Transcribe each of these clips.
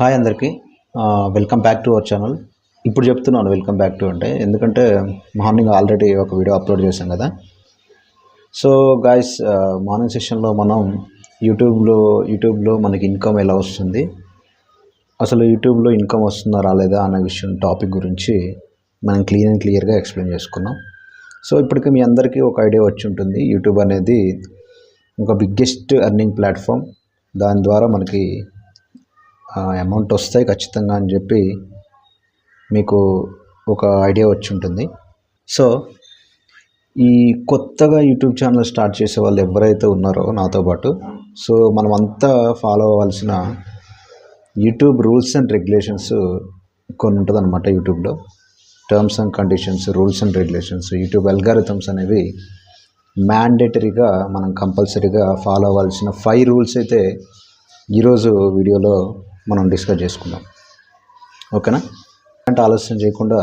Hi అందరికీ welcome back to our channel. ఇప్పుడు చెప్తున్నాను వెల్కమ్ బ్యాక్ టు అంటే ఎందుకంటే మార్నింగ్ ఆల్రెడీ ఒక వీడియో అప్లోడ్ చేశాం కదా. సో గాయస్, మార్నింగ్ సెషన్లో మనం యూట్యూబ్లో మనకి ఇన్కమ్ ఎలా వస్తుంది, అసలు యూట్యూబ్లో ఇన్కమ్ వస్తుందా రాలేదా అన్న విషయం టాపిక్ గురించి మనం క్లియర్గా ఎక్స్ప్లెయిన్ చేసుకున్నాం. సో ఇప్పటికి మీ అందరికీ ఒక ఐడియా వచ్చి ఉంటుంది, యూట్యూబ్ అనేది ఒక బిగ్గెస్ట్ ఎర్నింగ్ ప్లాట్ఫామ్. దాని ద్వారా మనకి అమౌంట్ వస్తాయి ఖచ్చితంగా అని చెప్పి మీకు ఒక ఐడియా వచ్చి ఉంటుంది. సో ఈ కొత్తగా యూట్యూబ్ ఛానల్ స్టార్ట్ చేసే వాళ్ళు ఎవరైతే ఉన్నారో నాతో పాటు, సో మనం అంతా ఫాలో అవ్వాల్సిన యూట్యూబ్ రూల్స్ అండ్ రెగ్యులేషన్స్ కొన్ని ఉంటుంది అనమాట. యూట్యూబ్లో terms and conditions, rules and regulations, YouTube algorithms అనేవి మ్యాండేటరీగా మనం కంపల్సరీగా ఫాలో అవ్వాల్సిన 5 రూల్స్ అయితే ఈరోజు వీడియోలో మనం డిస్కస్ చేసుకుందాం. ఓకేనా? అంటే ఆలస్యం చేయకుండా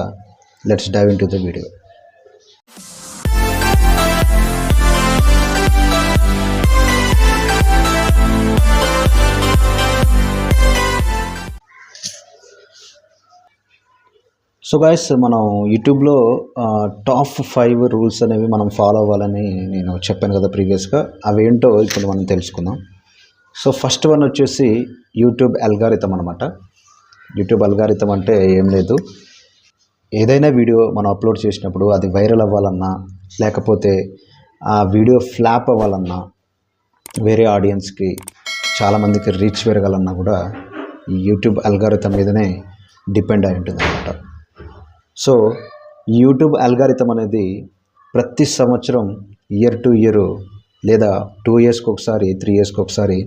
let's dive into the video. So guys, మనం యూట్యూబ్లో టాప్ 5 రూల్స్ అనేవి మనం ఫాలో అవ్వాలని నేను చెప్పాను కదా ప్రీవియస్గా. అవేంటో ఇప్పుడు మనం తెలుసుకుందాం. సో ఫస్ట్ వన్ వచ్చేసి యూట్యూబ్ అల్గారిథం అనమాట. యూట్యూబ్ అల్గారిథం అంటే ఏం లేదు, ఏదైనా వీడియో మనం అప్లోడ్ చేసినప్పుడు అది వైరల్ అవ్వాలన్నా, లేకపోతే ఆ వీడియో ఫ్లాప్ అవ్వాలన్నా, వేరే ఆడియన్స్కి చాలామందికి రీచ్ పెరగాలన్నా కూడా ఈ యూట్యూబ్ అల్గారిథం మీదనే డిపెండ్ అయి ఉంటుంది అనమాట. సో యూట్యూబ్ అల్గారిథం అనేది ప్రతి సంవత్సరం ఇయర్ టు ఇయర్ లేదా 2 ఇయర్స్కి ఒకసారి 3 ఇయర్స్కి ఒకసారి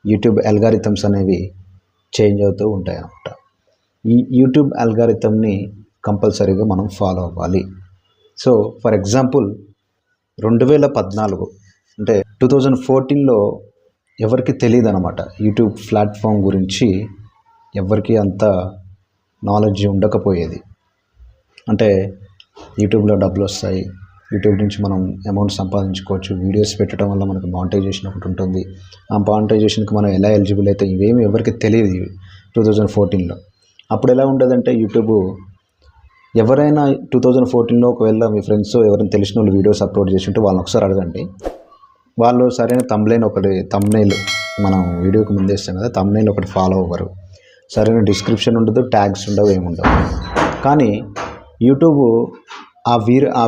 యూట్యూబ్ అల్గారిథమ్స్ అనేవి చేంజ్ అవుతూ ఉంటాయి అన్నమాట. ఈ యూట్యూబ్ అల్గారిథమ్ని కంపల్సరీగా మనం ఫాలో అవ్వాలి. సో ఫర్ ఎగ్జాంపుల్ 2014 అంటే 2014లో ఎవరికి తెలియదు అనమాట యూట్యూబ్ ప్లాట్ఫామ్ గురించి, ఎవరికి అంత నాలెడ్జ్ ఉండకపోయేది. అంటే యూట్యూబ్లో డబ్బులు వస్తాయి, యూట్యూబ్ నుంచి మనం అమౌంట్ సంపాదించుకోవచ్చు, వీడియోస్ పెట్టడం వల్ల మనకు మానిటైజేషన్ ఒకటి ఉంటుంది, ఆ మానిటైజేషన్కి మనం ఎలా ఎలిజిబుల్ అయితే ఇవేమి ఎవరికి తెలియదు 2014లో. అప్పుడు ఎలా ఉండదంటే యూట్యూబ్, ఎవరైనా 2014లో ఒకవేళ మీ ఫ్రెండ్స్ ఎవరైనా తెలిసిన వాళ్ళు వీడియోస్ అప్లోడ్ చేసి ఉంటే వాళ్ళని ఒకసారి అడగండి. వాళ్ళు సరైన తమ్నైల్ మనం వీడియోకి ముందేస్తాం కదా, తమ్నైల్ ఒకటి ఫాలో అవ్వరు, సరైన డిస్క్రిప్షన్ ఉండదు, ట్యాగ్స్ ఉండవు, ఏముండవు. కానీ యూట్యూబ్ ఆ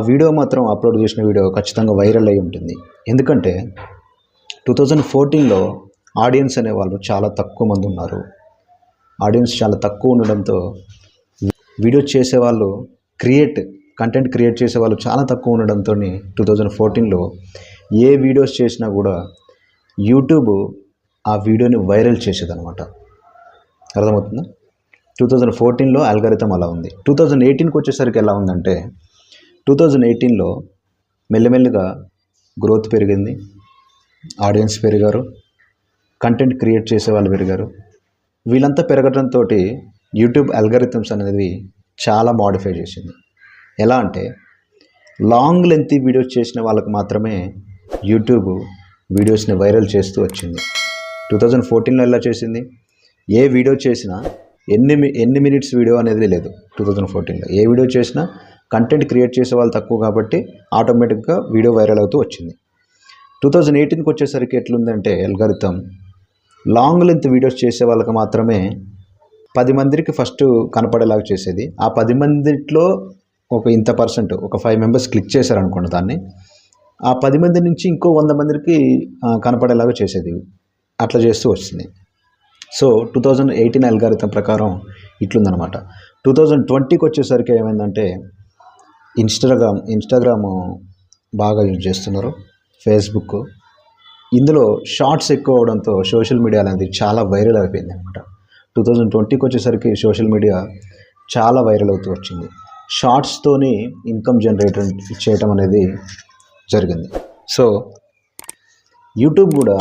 వీడియో మాత్రం అప్లోడ్ చేసిన వీడియో ఖచ్చితంగా వైరల్ అయి ఉంటుంది. ఎందుకంటే 2014లో ఆడియన్స్ అనేవాళ్ళు చాలా తక్కువ మంది ఉన్నారు. ఆడియన్స్ చాలా తక్కువ ఉండడంతో వీడియో చేసేవాళ్ళు, కంటెంట్ క్రియేట్ చేసేవాళ్ళు చాలా తక్కువ ఉండడంతో 2014లో ఏ వీడియోస్ చేసినా కూడా యూట్యూబ్ ఆ వీడియోని వైరల్ చేసేదన్నమాట. అర్థమవుతుందా? 2014లో అల్గారిథం అలా ఉంది. 2018కి వచ్చేసరికి ఎలా ఉందంటే 2018లో మెల్లమెల్లగా గ్రోత్ పెరిగింది, ఆడియన్స్ పెరిగారు, కంటెంట్ క్రియేట్ చేసే వాళ్ళు పెరిగారు. వీళ్ళంతా పెరగడంతో యూట్యూబ్ అల్గారిథమ్స్ అనేది చాలా మోడిఫై చేసింది. ఎలా అంటే లాంగ్ లెంత్ వీడియోస్ చేసిన వాళ్ళకి మాత్రమే యూట్యూబ్ వీడియోస్ని వైరల్ చేస్తూ వచ్చింది. 2014లో ఎలా చేసింది? ఏ వీడియో చేసినా ఎన్ని మినిట్స్ వీడియో అనేది లేదు. 2014లో ఏ వీడియో చేసినా కంటెంట్ క్రియేట్ చేసే వాళ్ళు తక్కువ కాబట్టి ఆటోమేటిక్గా వీడియో వైరల్ అవుతూ వచ్చింది. 2018కి వచ్చేసరికి ఎట్లుందంటే అల్గారిథం, లాంగ్ లెంత్ వీడియోస్ చేసే వాళ్ళకి మాత్రమే 10 మందికి ఫస్ట్ కనపడేలాగా చేసేది. ఆ 10 మందిలో ఇంత పర్సెంట్, ఒక 5 మెంబర్స్ క్లిక్ చేశారనుకోండి దాన్ని, ఆ 10 మంది నుంచి ఇంకో 100 మందికి కనపడేలాగా చేసేది. అట్లా చేస్తూ వస్తుంది. సో 2018 అల్గారిథం ప్రకారం ఇట్లుందనమాట. 2020కి వచ్చేసరికి ఏమైందంటే ఇన్స్టాగ్రామ్ బాగా యూజ్ చేస్తున్నారు, ఫేస్బుక్, ఇందులో షార్ట్స్ ఎక్కువ అవడంతో సోషల్ మీడియా అనేది చాలా వైరల్ అయిపోయింది అనమాట. 2020కి వచ్చేసరికి సోషల్ మీడియా చాలా వైరల్ అవుతూ వచ్చింది. షార్ట్స్తోని ఇన్కమ్ జనరేట్ చేయటం అనేది జరిగింది. సో యూట్యూబ్ కూడా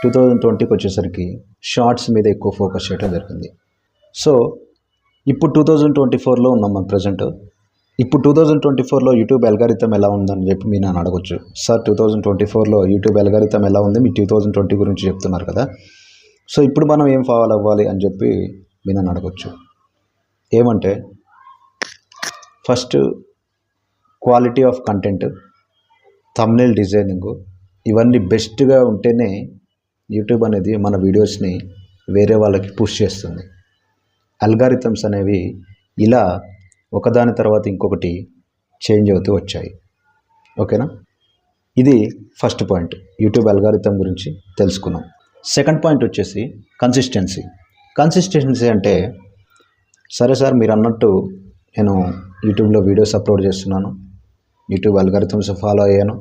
2020కి వచ్చేసరికి షార్ట్స్ మీద ఎక్కువ ఫోకస్ చేయడం జరిగింది. సో ఇప్పుడు 2024లో ఉన్నాం మనం ప్రజెంట్. ఇప్పుడు 2024లో యూట్యూబ్ అల్గారిథం ఎలా ఉందని చెప్పి మీరు నన్ను అడగొచ్చు. సార్ 2024లో యూట్యూబ్ అల్గారిథం ఎలా ఉంది, మీ 2020 గురించి చెప్తున్నారు కదా, సో ఇప్పుడు మనం ఏం ఫాలో అవ్వాలి అని చెప్పి మీరు నన్ను అడగొచ్చు. ఏమంటే first quality of content, thumbnail designing ఇవన్నీ బెస్ట్గా ఉంటేనే యూట్యూబ్ అనేది మన వీడియోస్ని వేరే వాళ్ళకి పుష్ చేస్తుంది. అల్గారిథమ్స్ అనేవి ఇలా ఒకదాని తర్వాత ఇంకొకటి చేంజ్ అవుతూ వచ్చాయి. ఓకేనా, ఇది ఫస్ట్ పాయింట్. యూట్యూబ్ అల్గారిథం గురించి తెలుసుకున్నాం. సెకండ్ పాయింట్ వచ్చేసి కన్సిస్టెన్సీ అంటే, సరే సార్ మీరు అన్నట్టు నేను యూట్యూబ్లో వీడియోస్ అప్లోడ్ చేస్తున్నాను, యూట్యూబ్ అల్గారిథమ్స్ ఫాలో అయ్యాను,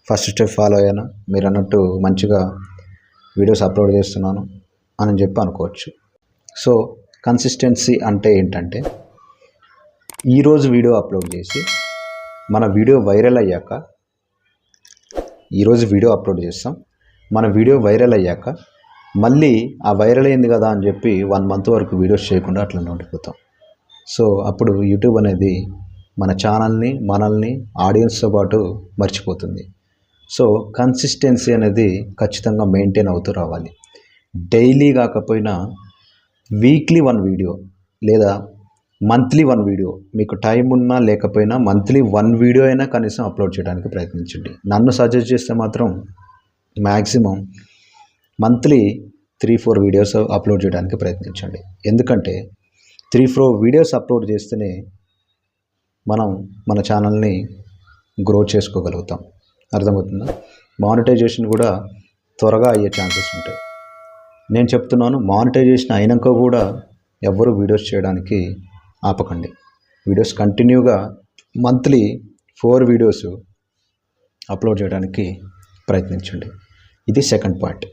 ఫస్ట్ స్టెప్ ఫాలో అయ్యాను, మీరు అన్నట్టు మంచిగా వీడియోస్ అప్లోడ్ చేస్తున్నాను అని చెప్పి అనుకోవచ్చు. సో కన్సిస్టెన్సీ అంటే ఏంటంటే, ఈరోజు వీడియో అప్లోడ్ చేసి మన వీడియో వైరల్ అయ్యాక, ఈరోజు వీడియో అప్లోడ్ చేస్తాం, మన వీడియో వైరల్ అయ్యాక మళ్ళీ ఆ వైరల్ అయింది కదా అని చెప్పి 1 month వరకు వీడియోస్ చేయకుండా అట్లా ఉండిపోతాం. సో అప్పుడు యూట్యూబ్ అనేది మన ఛానల్ని, మనల్ని, ఆడియన్స్తో పాటు మర్చిపోతుంది. సో కన్సిస్టెన్సీ అనేది ఖచ్చితంగా మెయింటైన్ అవుతూ రావాలి. డైలీ కాకపోయినా వీక్లీ 1 వీడియో లేదా మంత్లీ 1 వీడియో, మీకు టైం ఉన్నా లేకపోయినా మంత్లీ 1 వీడియో అయినా కనీసం అప్లోడ్ చేయడానికి ప్రయత్నించండి. నన్ను సజెస్ట్ చేస్తే మాత్రం మ్యాక్సిమం మంత్లీ 3-4 వీడియోస్ అప్లోడ్ చేయడానికి ప్రయత్నించండి. ఎందుకంటే 3-4 వీడియోస్ అప్లోడ్ చేస్తేనే మనం మన ఛానల్ని గ్రో చేసుకోగలుగుతాం. అర్థమవుతుందా? మానిటైజేషన్ కూడా త్వరగా అయ్యే ఛాన్సెస్ ఉంటాయి. నేను చెప్తున్నాను, మానిటైజేషన్ అయినాక కూడా ఎవ్వరూ వీడియోస్ చేయడానికి ఆపకండి. వీడియోస్ కంటిన్యూగా మంత్లీ 4 వీడియోస్ అప్లోడ్ చేయడానికి ప్రయత్నించండి. ఇది సెకండ్ పాయింట్.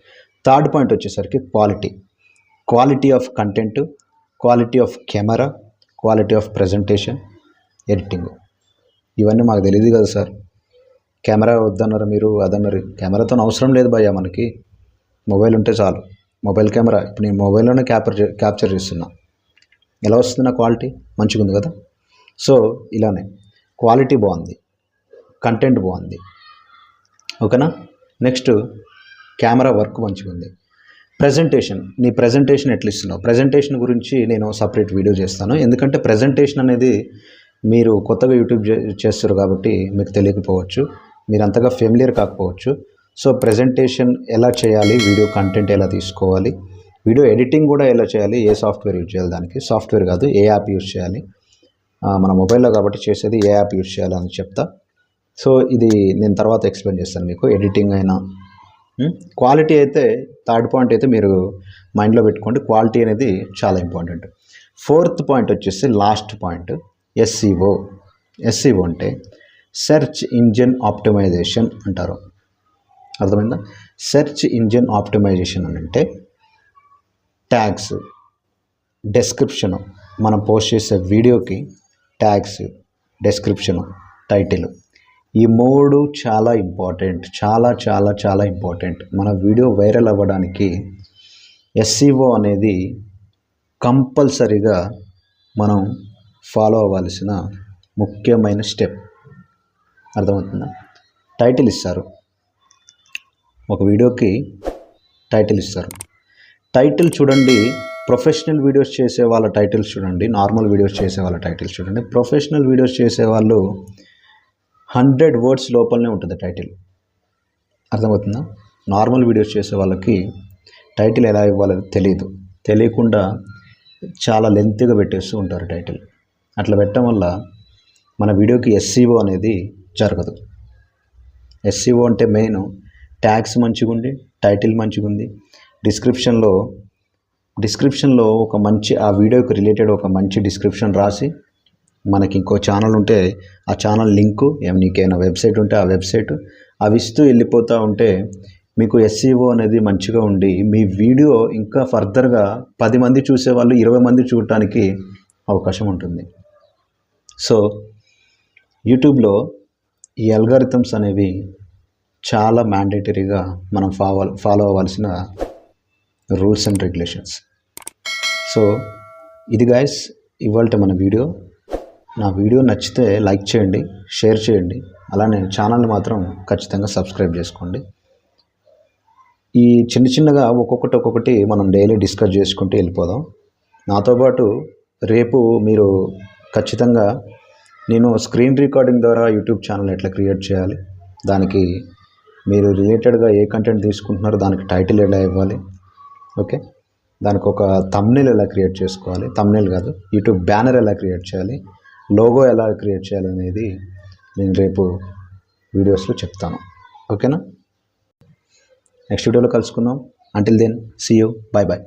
థర్డ్ పాయింట్ వచ్చేసరికి quality of content, quality of camera, quality of presentation, editing. ఇవన్నీ మాకు తెలియదు కదా సార్, కెమెరా వద్దన్నారు మీరు, అదన్నారు. కెమెరాతో అవసరం లేదు భయ్యా, మనకి మొబైల్ ఉంటే చాలు. మొబైల్ కెమెరా ఇప్పుడు నేను మొబైల్లోనే క్యాప్చర్ చేస్తున్నా. ఎలా వస్తుంది నా క్వాలిటీ? మంచిగా ఉంది కదా. సో ఇలానే క్వాలిటీ బాగుంది, కంటెంట్ బాగుంది. ఓకేనా. నెక్స్ట్ కెమెరా వర్క్ మంచిగా ఉంది. నీ ప్రజెంటేషన్ ఎట్లా ఇస్తున్నావు? ప్రజెంటేషన్ గురించి నేను సపరేట్ వీడియో చేస్తాను. ఎందుకంటే ప్రజెంటేషన్ అనేది మీరు కొత్తగా యూట్యూబ్ చేస్తారు కాబట్టి మీకు తెలియకపోవచ్చు, మీరు అంతగా ఫెమిలియర్ కాకపోవచ్చు. సో ప్రజెంటేషన్ ఎలా చేయాలి, వీడియో కంటెంట్ ఎలా తీసుకోవాలి, వీడియో ఎడిటింగ్ కూడా ఎలా చేయాలి, ఏ సాఫ్ట్వేర్ యూజ్ చేయాలి, దానికి సాఫ్ట్వేర్ కాదు ఏ యాప్ యూజ్ చేయాలి, మన మొబైల్లో కాబట్టి చేసేది ఏ యాప్ యూజ్ చేయాలని చెప్తా. సో ఇది నేను తర్వాత ఎక్స్ప్లెయిన్ చేస్తాను మీకు. ఎడిటింగ్ అయినా క్వాలిటీ అయితే థర్డ్ పాయింట్ అయితే మీరు మైండ్లో పెట్టుకోండి. క్వాలిటీ అనేది చాలా ఇంపార్టెంట్. ఫోర్త్ పాయింట్ వచ్చేసి లాస్ట్ పాయింట్, ఎస్ఈఓ అంటే సెర్చ్ ఇంజిన్ ఆప్టిమైజేషన్ అంటారు. అర్థమైందా? సెర్చ్ ఇంజిన్ ఆప్టిమైజేషన్ అని అంటే ట్యాగ్స్, డెస్క్రిప్షను, మనం పోస్ట్ చేసే వీడియోకి ట్యాగ్స్, డెస్క్రిప్షను, టైటిల్, ఈ 3 చాలా ఇంపార్టెంట్, చాలా ఇంపార్టెంట్. మన వీడియో వైరల్ అవ్వడానికి ఎస్ఈఓ అనేది కంపల్సరీగా మనం ఫాలో అవ్వాల్సిన ముఖ్యమైన స్టెప్. అర్థమవుతుందా? టైటిల్ ఇస్తారు, ఒక వీడియోకి టైటిల్ ఇస్తారు. టైటిల్ చూడండి, ప్రొఫెషనల్ వీడియోస్ చేసే వాళ్ళ టైటిల్స్ చూడండి, నార్మల్ వీడియోస్ చేసే వాళ్ళ టైటిల్స్ చూడండి. ప్రొఫెషనల్ వీడియోస్ చేసే వాళ్ళు 100 words లోపలనే ఉంటుంది టైటిల్. అర్థమవుతుందా? నార్మల్ వీడియోస్ చేసే వాళ్ళకి టైటిల్ ఎలా ఇవ్వాలో తెలియకుండా చాలా లెంత్గా పెట్టేస్తూ ఉంటారు టైటిల్. అట్లా పెట్టడం వల్ల మన వీడియోకి ఎస్ఈఓ అనేది జరగదు. ఎస్ఈఓ అంటే మెయిన్ ట్యాగ్స్ మంచిగా ఉండి, టైటిల్ మంచిగా ఉంది, డిస్క్రిప్షన్లో ఒక మంచి ఆ వీడియోకి రిలేటెడ్ ఒక మంచి డిస్క్రిప్షన్ రాసి, మనకి ఇంకో ఛానల్ ఉంటే ఆ ఛానల్ లింకు, నీకైనా వెబ్సైట్ ఉంటే ఆ వెబ్సైట్ అవి ఇస్తూ వెళ్ళిపోతూ ఉంటే మీకు ఎస్ఈఓ అనేది మంచిగా ఉండి మీ వీడియో ఇంకా ఫర్దర్గా 10 మంది చూసేవాళ్ళు 20 మంది చూడటానికి అవకాశం ఉంటుంది. సో యూట్యూబ్లో ఈ అల్గారిథమ్స్ అనేవి చాలా మ్యాండేటరీగా మనం ఫాలో అవ్వాల్సిన రూల్స్ అండ్ రెగ్యులేషన్స్. సో ఇది గైస్ ఇవాల్టి మన వీడియో. నా వీడియో నచ్చితే లైక్ చేయండి, షేర్ చేయండి, అలానే ఛానల్ని మాత్రం ఖచ్చితంగా సబ్స్క్రైబ్ చేసుకోండి. ఈ చిన్నగా ఒక్కొక్కటి మనం డైలీ డిస్కస్ చేసుకుంటూ వెళ్ళిపోదాం. నాతో పాటు రేపు మీరు ఖచ్చితంగా నేను స్క్రీన్ రికార్డింగ్ ద్వారా యూట్యూబ్ ఛానల్ ఎట్లా క్రియేట్ చేయాలి, దానికి మీరు రిలేటెడ్గా ఏ కంటెంట్ తీసుకుంటున్నారో దానికి టైటిల్ ఎలా ఇవ్వాలి, ఓకే, దానికి ఒక థంబ్నెయిల్ ఎలా క్రియేట్ చేసుకోవాలి, థంబ్నెయిల్ కాదు యూట్యూబ్ బ్యానర్ ఎలా క్రియేట్ చేయాలి, లోగో ఎలా క్రియేట్ చేయాలి అనేది నేను రేపు వీడియోస్లో చెప్తాను. ఓకేనా? నెక్స్ట్ వీడియోలో కలుసుకుందాం. Until then see you, bye bye.